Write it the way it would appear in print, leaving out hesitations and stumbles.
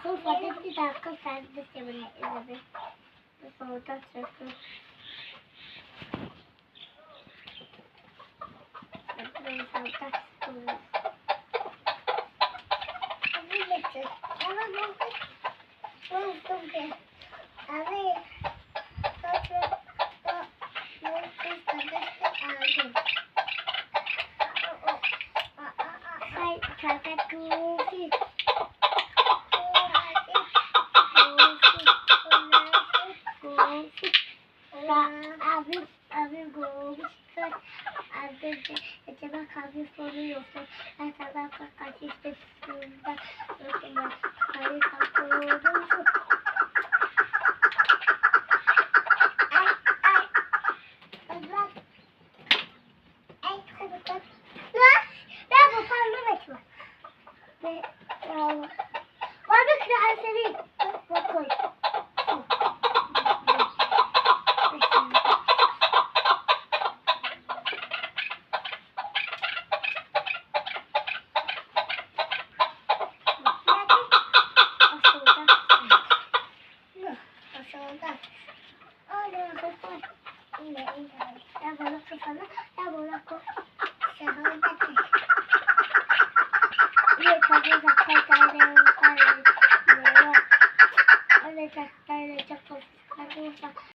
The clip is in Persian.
خوب وقتی دقیقا فرد بسته بله ازده بفاوتا سرکو بفاوتا سرکو Ya bolak kepala, ya bolak kok.